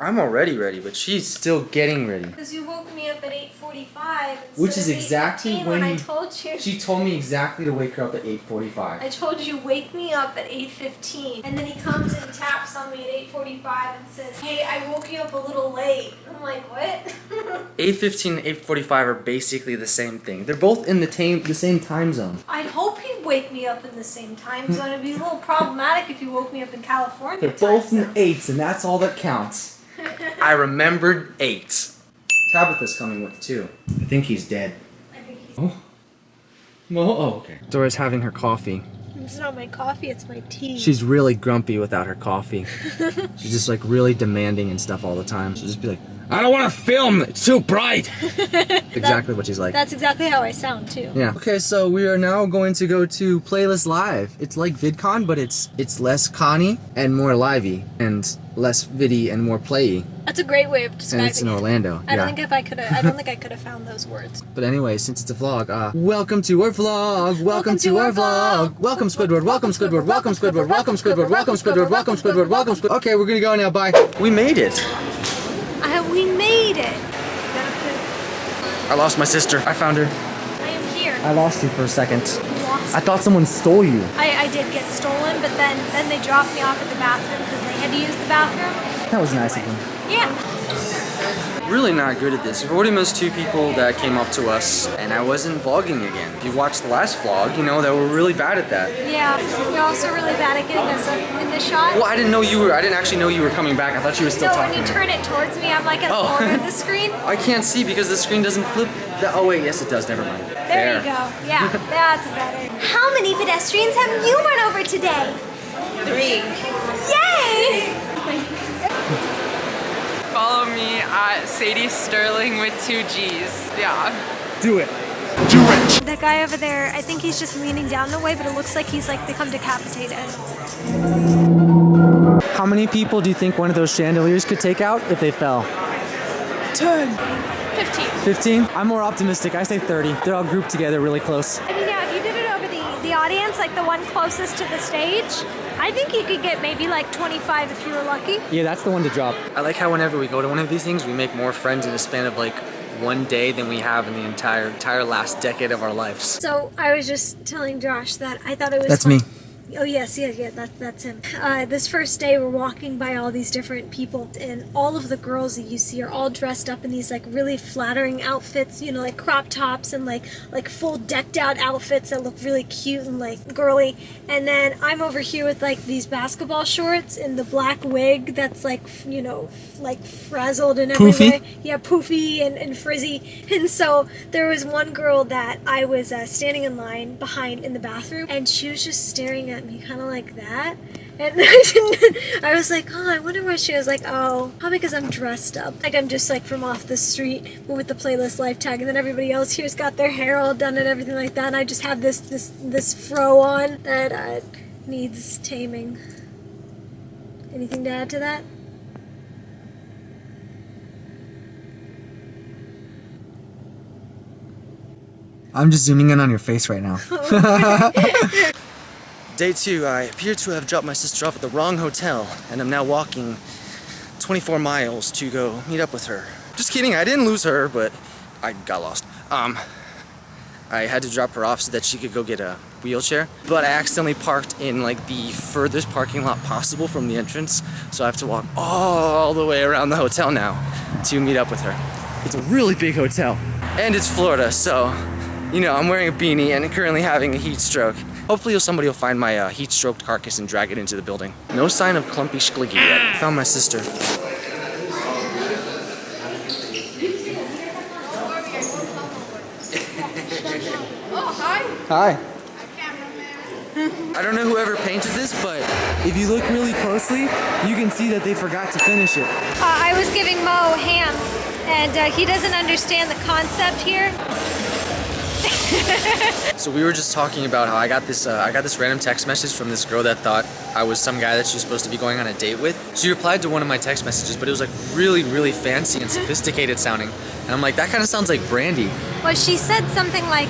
I'm already ready, but she's still getting ready. Because you woke me up at 8:45. Which is exactly when I told you. She told me exactly to wake her up at 8:45. I told you wake me up at 8:15, and then he comes and taps on me at 8:45 and says, "Hey, I woke you up a little late." I'm like, what? 8:15 and 8:45 are basically the same thing. They're both in the same time zone. I'd hope he'd wake me up in the same time zone. It'd be a little problematic if you woke me up in California. They're both in 8s, and that's all that counts. I remembered 8. Tabitha's coming with 2. I think he's dead. I think he's Oh, okay. Dora's having her coffee. It's not my coffee, it's my tea. She's really grumpy without her coffee. She's just like really demanding and stuff all the time. She'll just be like, I don't want to film, it's too bright. Exactly what she's like. That's exactly how I sound too. Yeah. Okay, so we are now going to go to Playlist Live. It's like VidCon, but it's less Connie and more livey and less viddy and more playy. That's a great way of describing it. And it's in Orlando. I don't think I could have found those words. But anyway, since it's a vlog, welcome to our vlog. Welcome to our vlog. Welcome Squidward. Welcome Squidward. Welcome Squidward. Welcome Squidward. Welcome Squidward. Welcome Squidward. Welcome Squidward. Okay, we're gonna go now. Bye. We made it. We made it. I lost my sister. I found her. I am here. I lost you for a second. Lost. I thought someone stole you. I did get stolen, but then they dropped me off at the bathroom because they had to use the bathroom. That was nice of them. Yeah. Really not good at this. We've already missed 2 people that came up to us, and I wasn't vlogging again. If you watched the last vlog, you know that we're really bad at that. Yeah, you're also really bad at getting us in the shot. Well, I didn't actually know you were coming back. I thought you were still talking. So when you turn it towards me, I'm like at the corner of the screen. I can't see because the screen doesn't flip. Oh wait, yes it does. Never mind. There you go. Yeah, that's better. How many pedestrians have you run over today? 3. Yay! Follow me at Sadie Sterling with 2 G's. Yeah. Do it. That guy over there, I think he's just leaning down the way, but it looks like he's like become decapitated. How many people do you think one of those chandeliers could take out if they fell? 10. 15. 15? I'm more optimistic. I say 30. They're all grouped together really close. I mean, yeah, if you did it over the audience, like the one closest to the stage, I think you could get maybe like 25 if you were lucky. Yeah, that's the one to drop. I like how whenever we go to one of these things, we make more friends in a span of like one day than we have in the entire last decade of our lives. So I was just telling Josh that I thought it was That's fun. me. Oh yes, that's him. This first day we're walking by all these different people, and all of the girls that you see are all dressed up in these like really flattering outfits, you know, like crop tops and like full decked out outfits that look really cute and like girly. And then I'm over here with like these basketball shorts and the black wig that's like, you know, like frazzled and everywhere. Yeah, poofy and frizzy. And so there was one girl that I was standing in line behind in the bathroom, and she was just staring at me kind of like that, and I was like, oh, I wonder why. She was like, oh, probably because I'm dressed up like I'm just like from off the street with the Playlist Life tag, and then everybody else here's got their hair all done and everything like that, and I just have this fro on that needs taming. Anything to add to that? I'm just zooming in on your face right now. Day 2, I appear to have dropped my sister off at the wrong hotel, and I'm now walking 24 miles to go meet up with her. Just kidding, I didn't lose her, but I got lost. I had to drop her off so that she could go get a wheelchair, but I accidentally parked in like the furthest parking lot possible from the entrance, so I have to walk all the way around the hotel now to meet up with her. It's a really big hotel, and it's Florida, so, you know, I'm wearing a beanie and currently having a heat stroke. Hopefully somebody will find my heat-stroked carcass and drag it into the building. No sign of Clumpy Schliggy yet. Found my sister. Oh, hi. Hi. I don't know whoever painted this, but if you look really closely, you can see that they forgot to finish it. I was giving Mo ham, and he doesn't understand the concept here. So we were just talking about how I got this random text message from this girl that thought I was some guy that she was supposed to be going on a date with. She replied to one of my text messages, but it was like really, really fancy and sophisticated sounding. And I'm like, that kind of sounds like Brandy. Well, she said something like,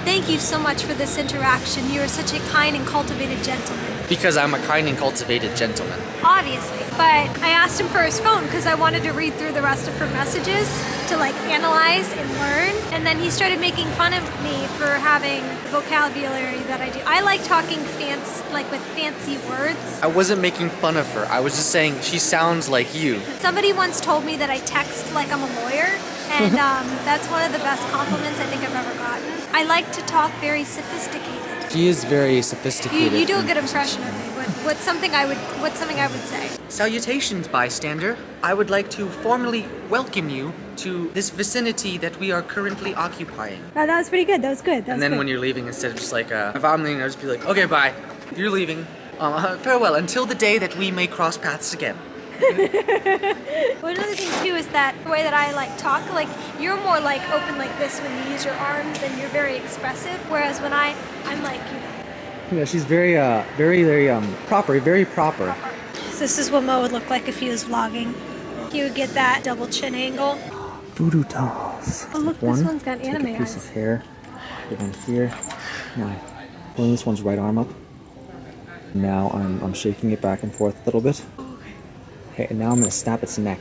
thank you so much for this interaction. You are such a kind and cultivated gentleman. Because I'm a kind and cultivated gentleman. Obviously. But I asked him for his phone because I wanted to read through the rest of her messages to like analyze and learn. And then he started making fun of me for having the vocabulary that I do. I like talking with fancy words. I wasn't making fun of her. I was just saying she sounds like you. Somebody once told me that I text like I'm a lawyer. And that's one of the best compliments I think I've ever gotten. I like to talk very sophisticated. She is very sophisticated. You do a good impression of me. What's something I would say? Salutations, bystander. I would like to formally welcome you to this vicinity that we are currently occupying. Oh, that was pretty good. That was good. And then when you're leaving, instead of just like, if I'm leaving, I'll just be like, okay, bye. You're leaving. Farewell until the day that we may cross paths again. One of the things too is that the way that I like talk, like you're more like open like this when you use your arms and you're very expressive, whereas when I'm like, you know. Yeah, she's very proper, very proper. So this is what Mo would look like if he was vlogging. He would get that double chin angle. Voodoo dolls. Oh look, this one's got anime Take a piece eyes. of hair, put one here. Now, pulling this one's right arm up. Now I'm shaking it back and forth a little bit. Okay, and now I'm gonna snap its neck.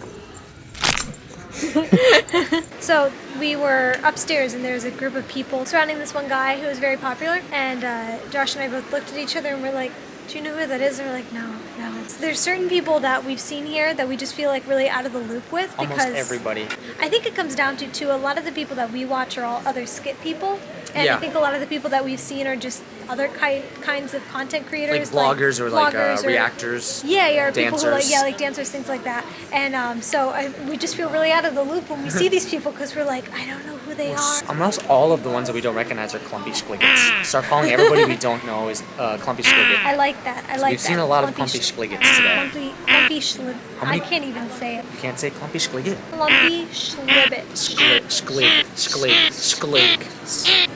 So we were upstairs and there was a group of people surrounding this one guy who was very popular, and Josh and I both looked at each other and we're like, do you know who that is? And we're like, no. There's certain people that we've seen here that we just feel like really out of the loop with, because Almost everybody. I think it comes down to a lot of the people that we watch are all other skit people, and Yeah. I think a lot of the people that we've seen are just other kinds of content creators, Like vloggers or like vloggers or- reactors. Yeah, or people who dancers. like dancers, things like that. And so we just feel really out of the loop when we see these people because we're like, I don't know who they are. Almost all of the ones that we don't recognize are clumpy schliggets. Start calling everybody we don't know is clumpy schligget. I like that. I like We've that. seen a lot of clumpy schliggets today. Clumpy schlib. How I many- can't even say it. You can't say clumpy schligget. Clumpy schlibbit. Schlig.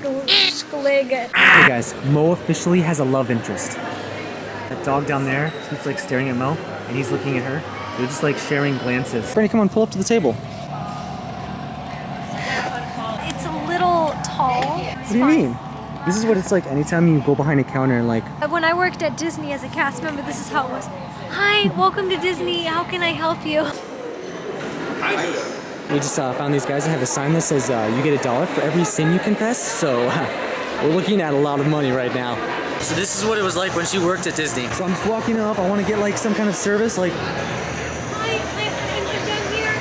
Schligget. Hey guys, Mo officially has a love interest. That dog down there, he's like staring at Mo, and he's looking at her. They're just like sharing glances. Franny, come on, pull up to the table. It's a little tall. What do you mean? This is what it's like anytime you go behind a counter and like... When I worked at Disney as a cast member, this is how it was. Hi, welcome to Disney. How can I help you? We just found these guys that have a sign that says you get $1 for every sin you confess, so we're looking at a lot of money right now. So this is what it was like when she worked at Disney. So I'm just walking up, I want to get like some kind of service, like... Hi, I'm down here.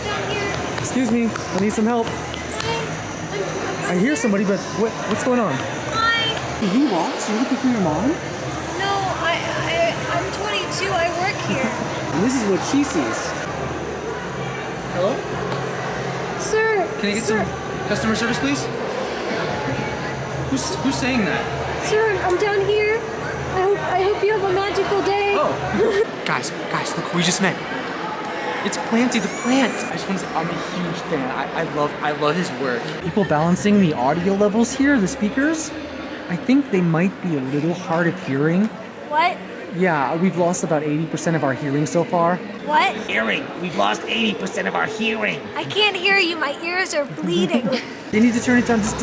Down here. Excuse me, I need some help. Hi. I hear somebody, but what's going on? Hi. Are you lost? Are you looking for your mom? No, I'm 22. I work here. And this is what she sees. Hello? Sir. Can I get some customer service, please? Who's saying that? Sir, I'm down here. I hope you have a magical day. Oh. guys, look who we just met. It's Planty the plant. I just want to say I'm a huge fan. I love his work. People balancing the audio levels here, the speakers. I think they might be a little hard of hearing. What? Yeah, we've lost about 80% of our hearing so far. What? Hearing. We've lost 80% of our hearing. I can't hear you. My ears are bleeding. You need to turn it down just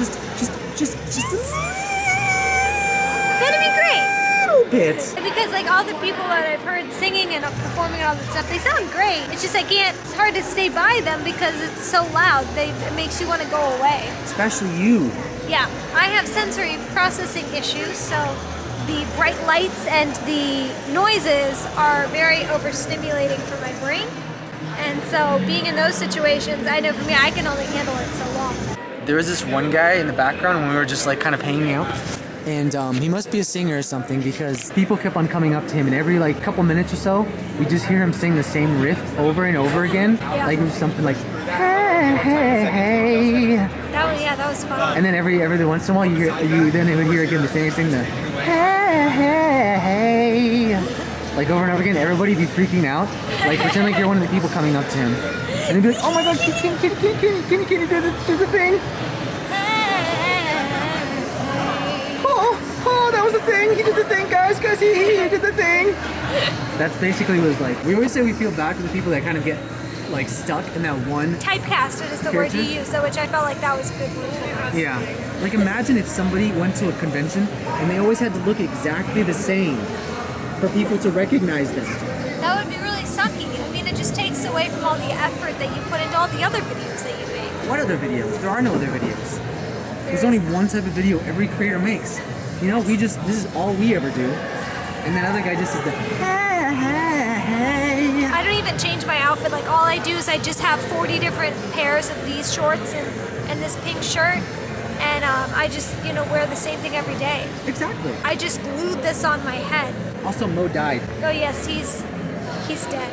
That'd be great. a little bit. Because like all the people that I've heard singing and performing and all that stuff, they sound great. It's just it's hard to stay by them because it's so loud. It makes you want to go away. Especially you. Yeah, I have sensory processing issues, so the bright lights and the noises are very overstimulating for my brain. And so being in those situations, I know for me, I can only handle it so long. There was this one guy in the background when we were just like kind of hanging out. And he must be a singer or something because people kept on coming up to him, and every like couple minutes or so, we just hear him sing the same riff over and over again. Yeah. Like it was something like, hey, hey, hey. That was fun. And then every once in a while you would hear again the same thing, the hey, hey, hey. Like over and over again, everybody be freaking out. Like pretend like you're one of the people coming up to him. And they'd be like, oh my god, can you do the thing? Oh, that was the thing. He did the thing, guys, he did the thing. That's basically what it's like. We always say we feel bad for the people that kind of get like stuck in that one. Typecasted is the word you used, so which I felt like that was a good word for us. Yeah. Like imagine if somebody went to a convention and they always had to look exactly the same for people to recognize them. That would be really sucky. I mean, it just takes away from all the effort that you put into all the other videos that you make. What other videos? There are no other videos. There's only one type of video every creator makes. You know, this is all we ever do. And that other guy just is the I don't even change my outfit. Like, all I do is I just have 40 different pairs of these shorts and this pink shirt. And I just, you know, wear the same thing every day. Exactly. I just glued this on my head. Also, Mo died. Oh yes, he's dead.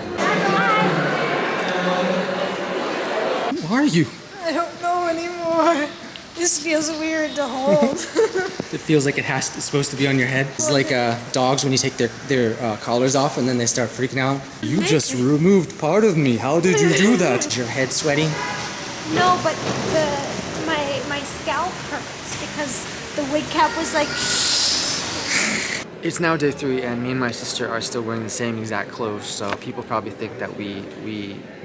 Who are you? I don't know anymore. This feels weird to hold. It feels like it's supposed to be on your head. It's like dogs when you take their collars off and then they start freaking out. You just removed part of me. How did you do that? Is your head sweating? No, but my scalp hurts because the wig cap was like. It's now day 3 and me and my sister are still wearing the same exact clothes, so people probably think that we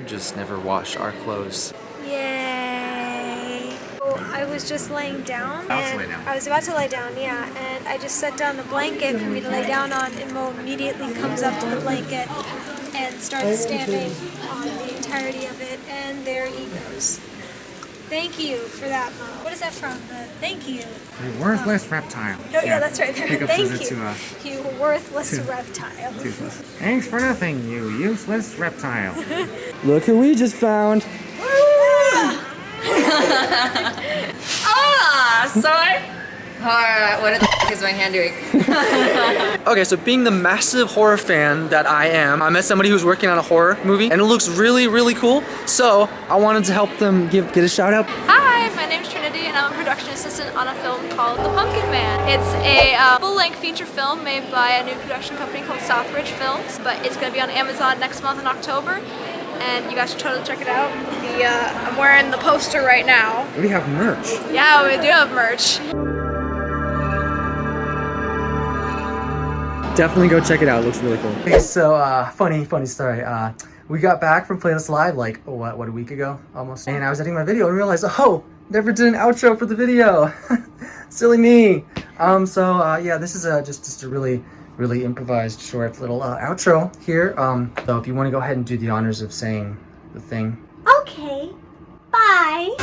just never wash our clothes. Yay! So I was just laying down. I was about to lay down, yeah, and I just set down the blanket for me to lay down on, and Mo immediately comes up to the blanket and starts standing on the entirety of it, and there he goes. Thank you for that, Mo. What is that from? Thank you. You worthless reptile. Oh, yeah, that's right there. Thank you. You worthless reptile. Thanks for nothing, you useless reptile. Look who we just found. Sorry. Alright, what the f is my hand doing? Okay, so being the massive horror fan that I am, I met somebody who's working on a horror movie and it looks really, really cool. So I wanted to help them get a shout out. Hi, my name's Trinity and I'm a production assistant on a film called The Pumpkin Man. It's a full-length feature film made by a new production company called Southbridge Films, but it's going to be on Amazon next month in October, and you guys should totally check it out. I'm wearing the poster right now. We have merch. Yeah, we do have merch. Definitely go check it out. It looks really cool. Okay, so funny story. We got back from P.S.S Live like what a week ago almost, and I was editing my video and realized, oh, never did an outro for the video. Silly me. Yeah, this is just a really improvised short little outro here. So if you want to go ahead and do the honors of saying the thing. Okay. Bye.